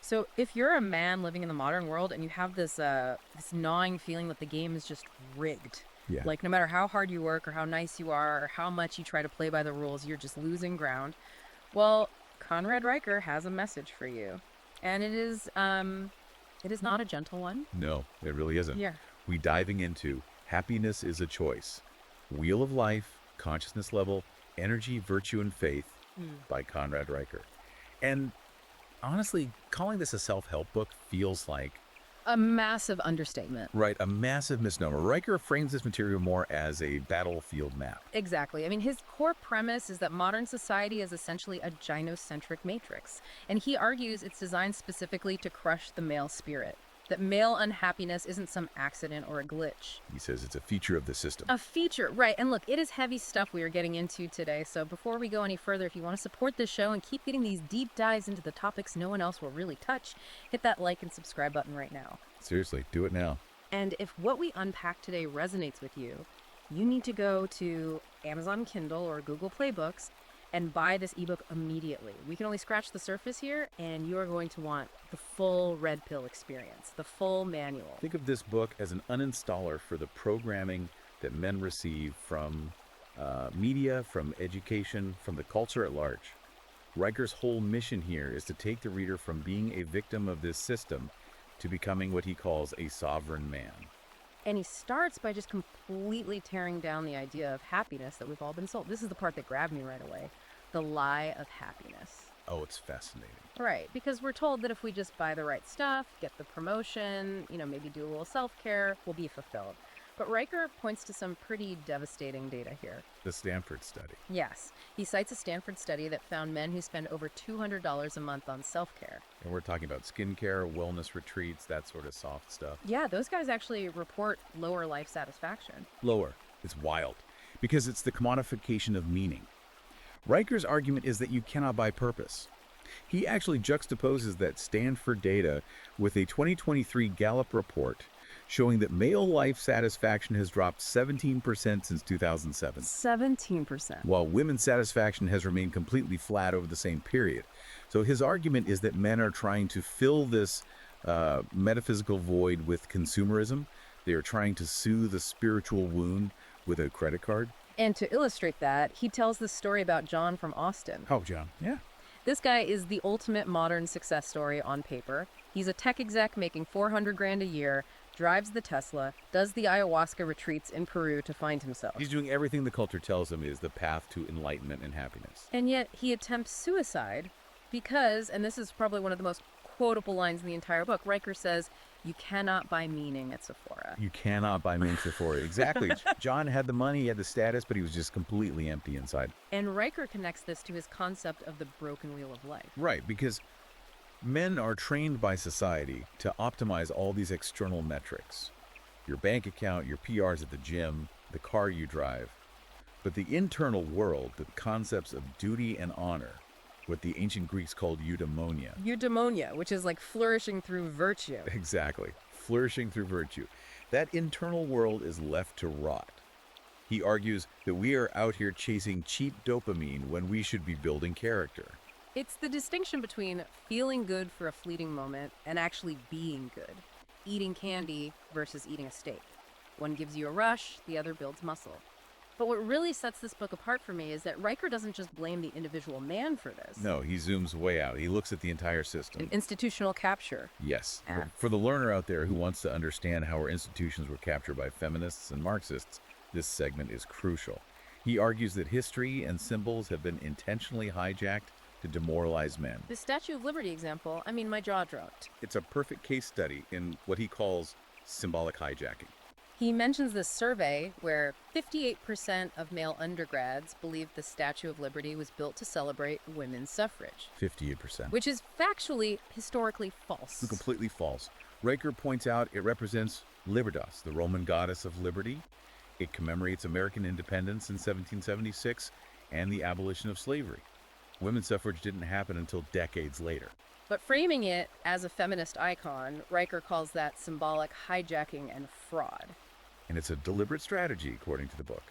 So if you're a man living in the modern world and you have this gnawing feeling that the game is just rigged, Yeah. like no matter how hard you work or how nice you are or how much you try to play by the rules, you're just losing ground. Well, Conrad Riker has a message for you. And it is not a gentle one. No, it really isn't. Yeah. We diving into Happiness is a Choice. Wheel of Life, Consciousness Level, Energy, Virtue, and Faith Hmm. by Conrad Riker. And honestly, calling this a self-help book feels like, A massive understatement. right, a massive misnomer. Riker frames this material more as a battlefield map. Exactly. I mean, his core premise is that modern society is essentially a gynocentric matrix, and he argues it's designed specifically to crush the male spirit. That male unhappiness isn't some accident or a glitch. He says it's a feature of the system. A feature, right. And look, it is heavy stuff we are getting into today. So before we go any further, if you want to support this show and keep getting these deep dives into the topics no one else will really touch, hit that like and subscribe button right now. Seriously, do it now. And if what we unpack today resonates with you, you need to go to Amazon Kindle or Google Play Books and buy this ebook immediately. We can only scratch the surface here, and you are going to want the full red pill experience, the full manual. Think of this book as an uninstaller for the programming that men receive from media, from education, from the culture at large. Riker's whole mission here is to take the reader from being a victim of this system to becoming what he calls a sovereign man. And he starts by just completely tearing down the idea of happiness that we've all been sold. This is the part that grabbed me right away. The lie of happiness. Oh, it's fascinating. Right, because we're told that if we just buy the right stuff, get the promotion, maybe do a little self-care, we'll be fulfilled. But Riker points to some pretty devastating data here. The Stanford study. Yes, he cites a Stanford study that found men who spend over $200 a month on self-care. And we're talking about skincare, wellness retreats, that sort of soft stuff. Yeah, those guys actually report lower life satisfaction. Lower. It's wild. Because it's the commodification of meaning. Riker's argument is that you cannot buy purpose. He actually juxtaposes that Stanford data with a 2023 Gallup report showing that male life satisfaction has dropped 17% since 2007, 17%. while women's satisfaction has remained completely flat over the same period. So his argument is that men are trying to fill this metaphysical void with consumerism. They are trying to soothe a spiritual wound with a credit card. And to illustrate that, he tells this story about John from Austin. Oh, John. Yeah. This guy is the ultimate modern success story on paper. He's a tech exec making 400 grand a year, drives the Tesla, does the ayahuasca retreats in Peru to find himself. He's doing everything the culture tells him is the path to enlightenment and happiness. And yet he attempts suicide because, and this is probably one of the most quotable lines in the entire book, Riker says, "You cannot buy meaning at Sephora." You cannot buy meaning Sephora. Exactly. John had the money, he had the status, but he was just completely empty inside. And Riker connects this to his concept of the broken wheel of life. Right, because men are trained by society to optimize all these external metrics. Your bank account, your PRs at the gym, the car you drive. But the internal world, the concepts of duty and honor, what the ancient Greeks called eudaimonia. Eudaimonia, which is like flourishing through virtue. Exactly. Flourishing through virtue. That internal world is left to rot. He argues that we are out here chasing cheap dopamine when we should be building character. It's the distinction between feeling good for a fleeting moment and actually being good. Eating candy versus eating a steak. One gives you a rush, the other builds muscle. But what really sets this book apart for me is that Riker doesn't just blame the individual man for this. No, he zooms way out. He looks at the entire system. An institutional capture. Yes. Ah. For the learner out there who wants to understand how our institutions were captured by feminists and Marxists, this segment is crucial. He argues that history and symbols have been intentionally hijacked to demoralize men. The Statue of Liberty example, my jaw dropped. It's a perfect case study in what he calls symbolic hijacking. He mentions this survey where 58% of male undergrads believed the Statue of Liberty was built to celebrate women's suffrage, 58%. which is factually, historically false. Completely false. Riker points out it represents Libertas, the Roman goddess of liberty. It commemorates American independence in 1776 and the abolition of slavery. Women's suffrage didn't happen until decades later. But framing it as a feminist icon, Riker calls that symbolic hijacking and fraud. And it's a deliberate strategy, according to the book.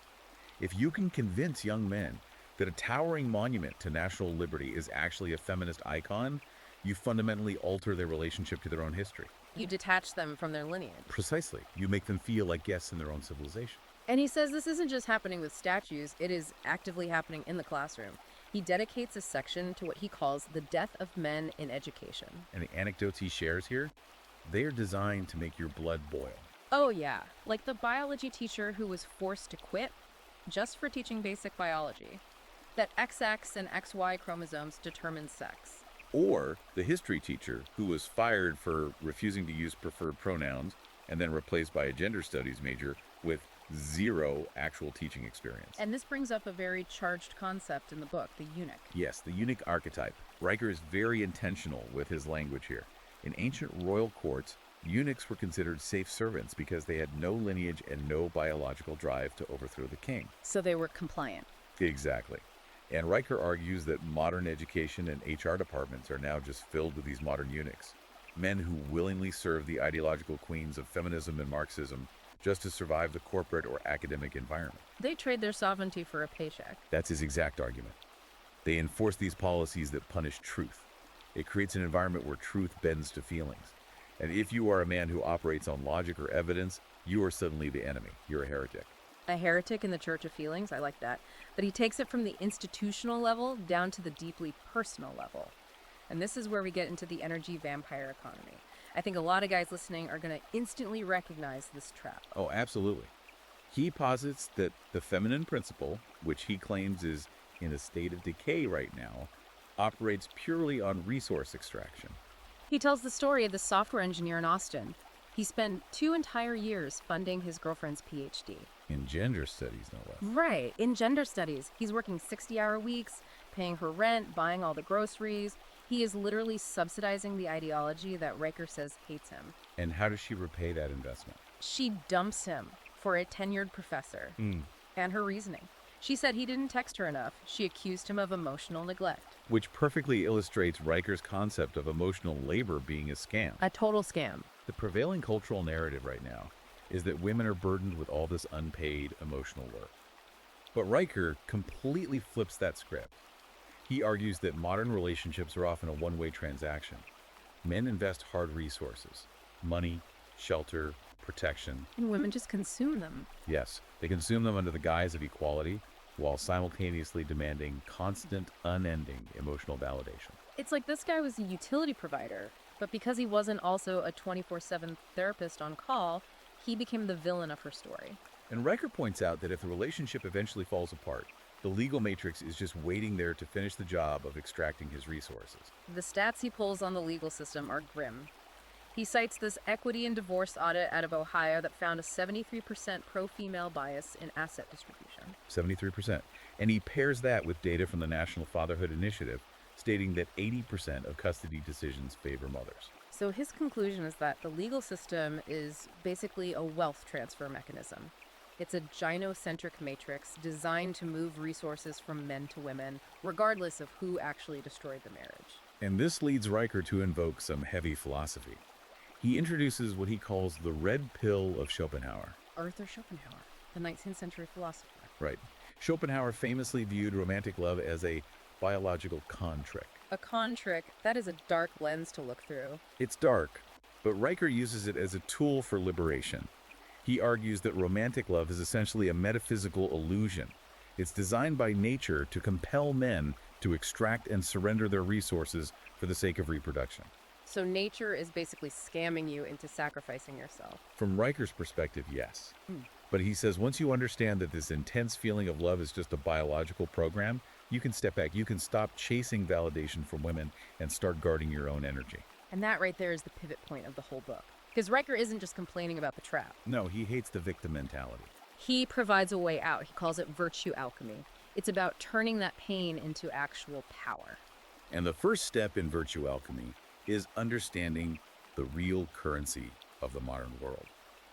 If you can convince young men that a towering monument to national liberty is actually a feminist icon, You fundamentally alter their relationship to their own history. You detach them from their lineage. Precisely. You make them feel like guests in their own civilization. And he says this isn't just happening with statues, it is actively happening in the classroom. He dedicates a section to what he calls the death of men in education. And the anecdotes he shares here, they are designed to make your blood boil. Oh yeah, like the biology teacher who was forced to quit just for teaching basic biology. That XX and XY chromosomes determine sex. Or the history teacher who was fired for refusing to use preferred pronouns and then replaced by a gender studies major with zero actual teaching experience. And this brings up a very charged concept in the book, the eunuch. Yes, the eunuch archetype. Riker is very intentional with his language here. In ancient royal courts, eunuchs were considered safe servants because they had no lineage and no biological drive to overthrow the king. So they were compliant. Exactly. And Riker argues that modern education and HR departments are now just filled with these modern eunuchs. Men who willingly serve the ideological queens of feminism and Marxism just to survive the corporate or academic environment. They trade their sovereignty for a paycheck. That's his exact argument. They enforce these policies that punish truth. It creates an environment where truth bends to feelings. And if you are a man who operates on logic or evidence, you are suddenly the enemy. You're a heretic. A heretic in the Church of Feelings, I like that. But he takes it from the institutional level down to the deeply personal level. And this is where we get into the energy vampire economy. I think a lot of guys listening are going to instantly recognize this trap. Oh, absolutely. He posits that the feminine principle, which he claims is in a state of decay right now, operates purely on resource extraction. He tells the story of the software engineer in Austin. He spent 2 entire years funding his girlfriend's PhD. In gender studies, no less. Right, in gender studies. He's working 60-hour weeks, paying her rent, buying all the groceries. He is literally subsidizing the ideology that Riker says hates him. And how does she repay that investment? She dumps him for a tenured professor. And her reasoning. She said he didn't text her enough. She accused him of emotional neglect. Which perfectly illustrates Riker's concept of emotional labor being a scam. A total scam. The prevailing cultural narrative right now is that women are burdened with all this unpaid emotional work. But Riker completely flips that script. He argues that modern relationships are often a one-way transaction. Men invest hard resources, money, shelter, protection. And women just consume them. Yes, they consume them under the guise of equality while simultaneously demanding constant, unending emotional validation. It's like this guy was a utility provider, but because he wasn't also a 24/7 therapist on call, he became the villain of her story. And Riker points out that if the relationship eventually falls apart, the legal matrix is just waiting there to finish the job of extracting his resources. The stats he pulls on the legal system are grim. He cites this equity and divorce audit out of Ohio that found a 73% pro-female bias in asset distribution. 73%. And he pairs that with data from the National Fatherhood Initiative, stating that 80% of custody decisions favor mothers. So his conclusion is that the legal system is basically a wealth transfer mechanism. It's a gynocentric matrix designed to move resources from men to women, regardless of who actually destroyed the marriage. And this leads Riker to invoke some heavy philosophy. He introduces what he calls the red pill of Schopenhauer. Arthur Schopenhauer, the 19th century philosopher. Right. Schopenhauer famously viewed romantic love as a biological con trick. A con trick, that is a dark lens to look through. It's dark, but Riker uses it as a tool for liberation. He argues that romantic love is essentially a metaphysical illusion. It's designed by nature to compel men to extract and surrender their resources for the sake of reproduction. So nature is basically scamming you into sacrificing yourself. From Riker's perspective, yes. But he says once you understand that this intense feeling of love is just a biological program, you can step back. You can stop chasing validation from women and start guarding your own energy. And that right there is the pivot point of the whole book. Because Riker isn't just complaining about the trap. No, he hates the victim mentality. He provides a way out. He calls it virtue alchemy. It's about turning that pain into actual power. And the first step in virtue alchemy is understanding the real currency of the modern world.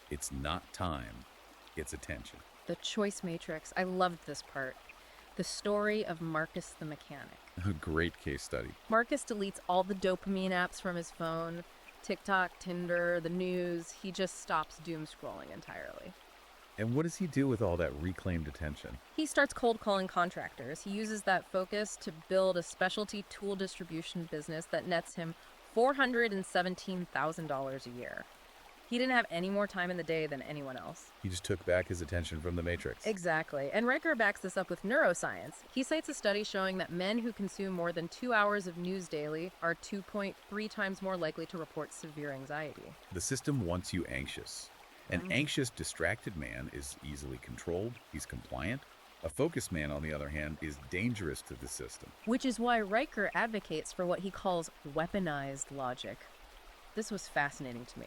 It's not time, it's attention. The choice matrix. I loved this part. The story of Marcus the mechanic. A great case study. Marcus deletes all the dopamine apps from his phone. TikTok, Tinder, the news. He just stops doom scrolling entirely. And what does he do with all that reclaimed attention? He starts cold calling contractors. He uses that focus to build a specialty tool distribution business that nets him $417,000 a year. He didn't have any more time in the day than anyone else. He just took back his attention from the Matrix. Exactly. And Riker backs this up with neuroscience. He cites a study showing that men who consume more than 2 hours of news daily are 2.3 times more likely to report severe anxiety. The system wants you anxious. An anxious, distracted man is easily controlled. He's compliant. A focused man, on the other hand, is dangerous to the system. Which is why Riker advocates for what he calls weaponized logic. This was fascinating to me.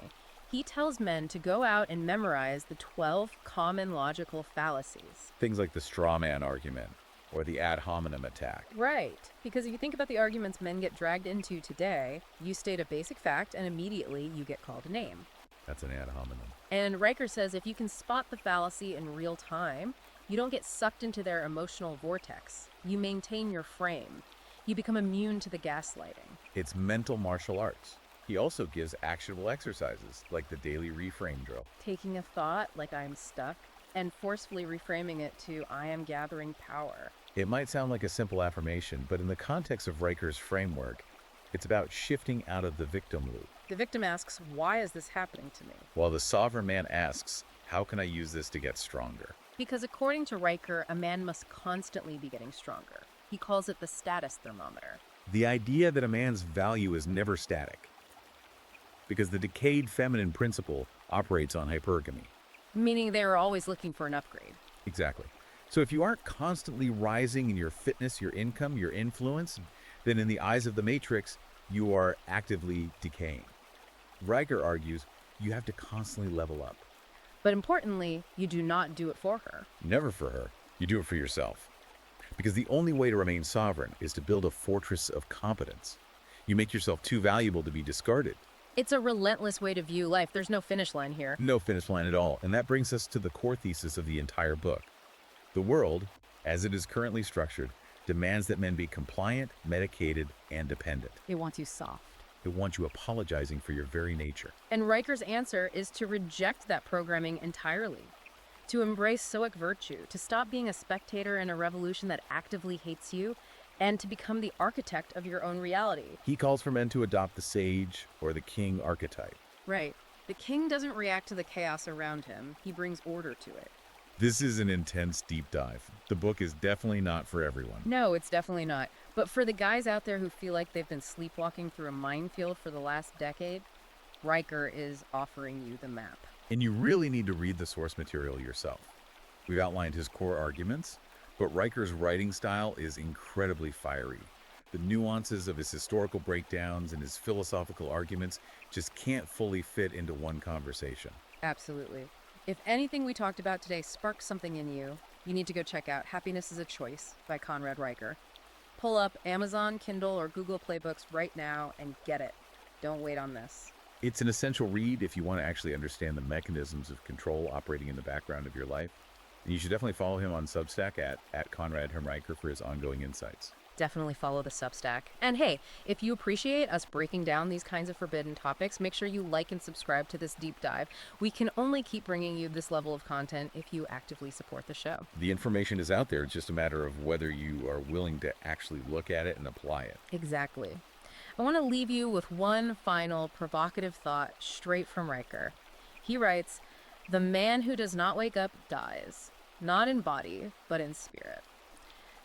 He tells men to go out and memorize the 12 common logical fallacies. Things like the straw man argument or the ad hominem attack. Right, because if you think about the arguments men get dragged into today, you state a basic fact and immediately you get called a name. That's an ad hominem. And Riker says if you can spot the fallacy in real time, you don't get sucked into their emotional vortex. You maintain your frame. You become immune to the gaslighting. It's mental martial arts. He also gives actionable exercises, like the daily reframe drill. Taking a thought like I'm stuck and forcefully reframing it to I am gathering power. It might sound like a simple affirmation, but in the context of Riker's framework, it's about shifting out of the victim loop. The victim asks, why is this happening to me? While the sovereign man asks, how can I use this to get stronger? Because according to Riker, a man must constantly be getting stronger. He calls it the status thermometer. The idea that a man's value is never static. Because the decayed feminine principle operates on hypergamy. Meaning they are always looking for an upgrade. Exactly. So if you aren't constantly rising in your fitness, your income, your influence, then in the eyes of the Matrix, you are actively decaying. Riker argues you have to constantly level up. But importantly, you do not do it for her. Never for her. You do it for yourself. Because the only way to remain sovereign is to build a fortress of competence. You make yourself too valuable to be discarded. It's a relentless way to view life. There's no finish line here. No finish line at all. And that brings us to the core thesis of the entire book. The world, as it is currently structured, demands that men be compliant, medicated, and dependent. It wants you soft. It wants you apologizing for your very nature. And Riker's answer is to reject that programming entirely. To embrace stoic virtue, to stop being a spectator in a revolution that actively hates you, and to become the architect of your own reality. He calls for men to adopt the sage or the king archetype. Right. The king doesn't react to the chaos around him. He brings order to it. This is an intense deep dive. The book is definitely not for everyone. No, it's definitely not. But for the guys out there who feel like they've been sleepwalking through a minefield for the last decade, Riker is offering you the map. And you really need to read the source material yourself. We've outlined his core arguments, but Riker's writing style is incredibly fiery. The nuances of his historical breakdowns and his philosophical arguments just can't fully fit into one conversation. Absolutely. If anything we talked about today sparks something in you, you need to go check out Happiness is a Choice by Conrad Riker. Pull up Amazon, Kindle, or Google Playbooks right now and get it. Don't wait on this. It's an essential read if you want to actually understand the mechanisms of control operating in the background of your life. And you should definitely follow him on Substack at Conrad Riker for his ongoing insights. Definitely follow the Substack. And hey, if you appreciate us breaking down these kinds of forbidden topics, make sure you like and subscribe to this deep dive. We can only keep bringing you this level of content if you actively support the show. The information is out there. It's just a matter of whether you are willing to actually look at it and apply it. Exactly. I want to leave you with one final provocative thought straight from Riker. He writes, "The man who does not wake up dies, not in body, but in spirit."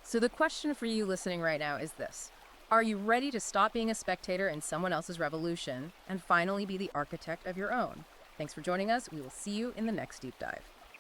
So the question for you listening right now is this. Are you ready to stop being a spectator in someone else's revolution and finally be the architect of your own? Thanks for joining us. We will see you in the next deep dive.